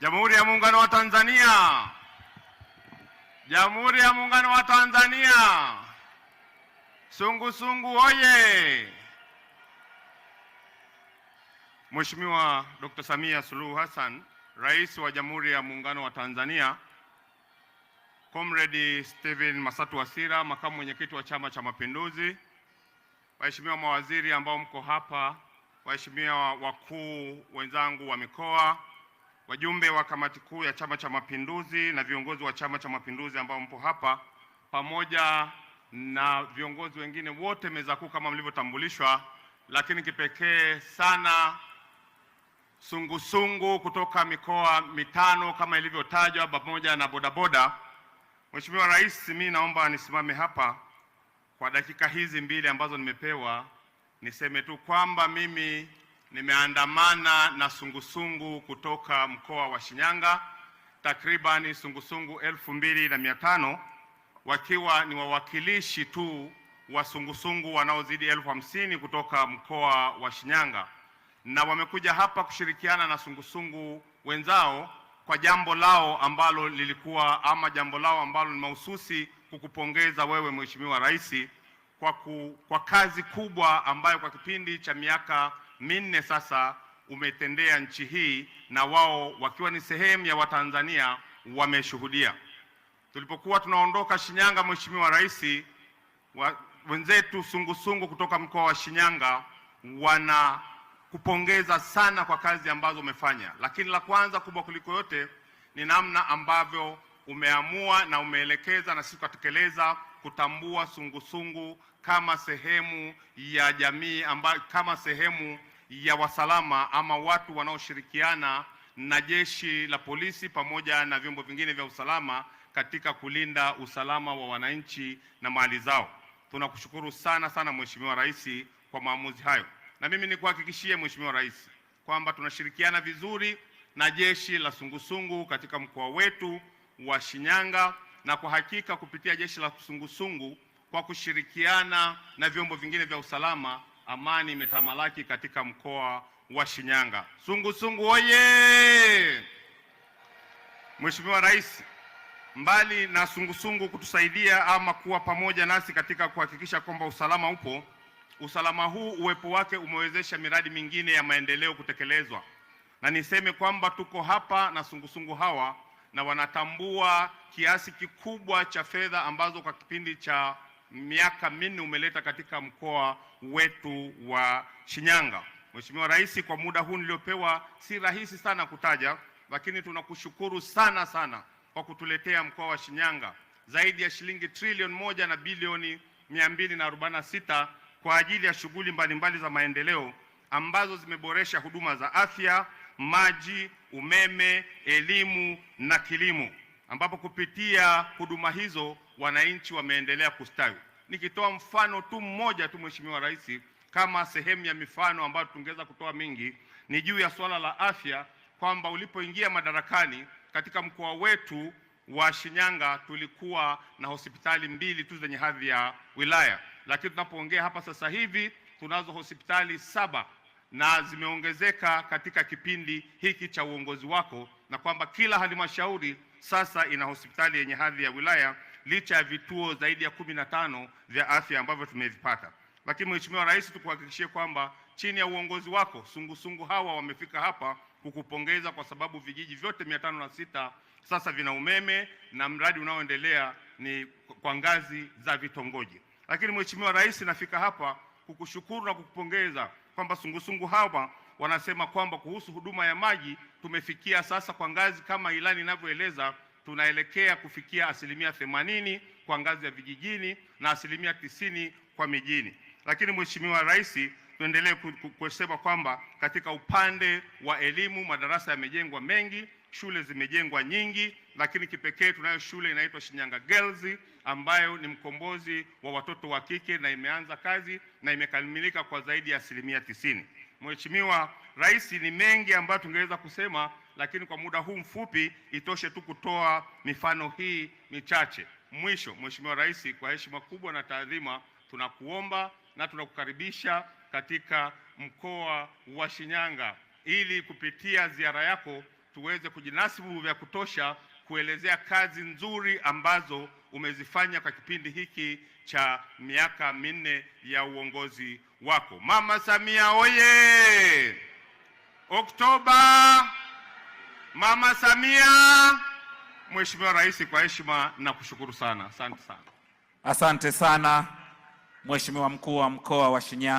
Jamhuri ya Muungano wa Tanzania. Jamhuri ya Muungano wa Tanzania. Sungusungu oye! Mheshimiwa Dr. Samia Suluhu Hassan, Rais wa Jamhuri ya Muungano wa Tanzania, Comrade Steven Masatu Wasira, Makamu Mwenyekiti wa Chama cha Mapinduzi, waheshimiwa mawaziri ambao mko hapa, waheshimiwa wakuu wenzangu wa mikoa, wajumbe wa kamati kuu ya Chama cha Mapinduzi na viongozi wa Chama cha Mapinduzi ambao mpo hapa, pamoja na viongozi wengine wote meza kuu kama mlivyotambulishwa, lakini kipekee sana sungusungu kutoka mikoa mitano kama ilivyotajwa, pamoja na bodaboda. Mheshimiwa Rais, mimi naomba nisimame hapa kwa dakika hizi mbili ambazo nimepewa, niseme tu kwamba mimi nimeandamana na sungusungu kutoka mkoa wa Shinyanga, takribani sungusungu 2500 wakiwa ni wawakilishi tu wa sungusungu wanaozidi 50,000 kutoka mkoa wa Shinyanga, na wamekuja hapa kushirikiana na sungusungu wenzao kwa jambo lao ambalo lilikuwa jambo lao ambalo ni mahususi kukupongeza wewe Mheshimiwa Rais kwa kazi kubwa ambayo kwa kipindi cha miaka minne sasa umetendea nchi hii, na wao wakiwa ni sehemu ya Watanzania wameshuhudia. Tulipokuwa tunaondoka Shinyanga, Mheshimiwa Rais, wenzetu sungusungu kutoka mkoa wa Shinyanga wanakupongeza sana kwa kazi ambazo umefanya, lakini la kwanza kubwa kuliko yote ni namna ambavyo umeamua na umeelekeza na sisi kutekeleza kutambua sungusungu kama sehemu ya jamii, kama sehemu ya wasalama ama watu wanaoshirikiana na jeshi la polisi pamoja na vyombo vingine vya usalama katika kulinda usalama wa wananchi na mali zao. Tunakushukuru sana sana Mheshimiwa Rais kwa maamuzi hayo, na mimi nikuhakikishie Mheshimiwa Rais kwamba tunashirikiana vizuri na jeshi la sungusungu katika mkoa wetu wa Shinyanga, na kwa hakika kupitia jeshi la sungusungu kwa kushirikiana na vyombo vingine vya usalama, amani imetamalaki katika mkoa wa Shinyanga. Sungusungu oye! Mheshimiwa Rais, mbali na sungusungu kutusaidia ama kuwa pamoja nasi katika kuhakikisha kwamba usalama upo, usalama huu uwepo wake umewezesha miradi mingine ya maendeleo kutekelezwa, na niseme kwamba tuko hapa na sungusungu hawa na wanatambua kiasi kikubwa cha fedha ambazo kwa kipindi cha miaka minne umeleta katika mkoa wetu wa Shinyanga. Mheshimiwa Rais, kwa muda huu niliopewa si rahisi sana kutaja, lakini tunakushukuru sana sana kwa kutuletea mkoa wa Shinyanga zaidi ya shilingi trilioni 1 na bilioni 246 kwa ajili ya shughuli mbalimbali za maendeleo ambazo zimeboresha huduma za afya, maji, umeme, elimu na kilimo, ambapo kupitia huduma hizo wananchi wameendelea kustawi. Nikitoa mfano tu mmoja tu Mheshimiwa Rais, kama sehemu ya mifano ambayo tungeweza kutoa mingi, ni juu ya swala la afya, kwamba ulipoingia madarakani katika mkoa wetu wa Shinyanga tulikuwa na hospitali 2 tu zenye hadhi ya wilaya, lakini tunapoongea hapa sasa hivi tunazo hospitali 7 na zimeongezeka katika kipindi hiki cha uongozi wako, na kwamba kila halmashauri sasa ina hospitali yenye hadhi ya wilaya licha ya vituo zaidi ya 15 vya afya ambavyo tumevipata. Lakini Mheshimiwa Rais, tukuhakikishie kwamba chini ya uongozi wako sungusungu hawa wamefika hapa kukupongeza kwa sababu vijiji vyote 506 sasa vina umeme na mradi unaoendelea ni kwa ngazi za vitongoji. Lakini Mheshimiwa Rais, nafika hapa kukushukuru na kukupongeza kwamba sungusungu hawa wanasema kwamba kuhusu huduma ya maji tumefikia sasa kwa ngazi kama ilani inavyoeleza, tunaelekea kufikia 80% kwa ngazi ya vijijini na 90% kwa mijini. Lakini Mheshimiwa Rais, tuendelee kusema kwamba katika upande wa elimu madarasa yamejengwa mengi, shule zimejengwa nyingi, lakini kipekee tunayo shule inaitwa Shinyanga Girls ambayo ni mkombozi wa watoto wa kike na imeanza kazi na imekamilika kwa zaidi ya 90%. Mheshimiwa Rais, ni mengi ambayo tungeweza kusema, lakini kwa muda huu mfupi itoshe tu kutoa mifano hii michache. Mwisho, Mheshimiwa Rais, kwa heshima kubwa na taadhima, tunakuomba na tunakukaribisha katika mkoa wa Shinyanga ili kupitia ziara yako tuweze kujinasibu vya kutosha kuelezea kazi nzuri ambazo umezifanya kwa kipindi hiki cha miaka minne ya uongozi wako. Mama Samia oye! Oktoba! Mama Samia! Mheshimiwa Rais, kwa heshima na kushukuru sana. Asante sana. Asante sana Mheshimiwa Mkuu wa Mkoa wa Shinyanga.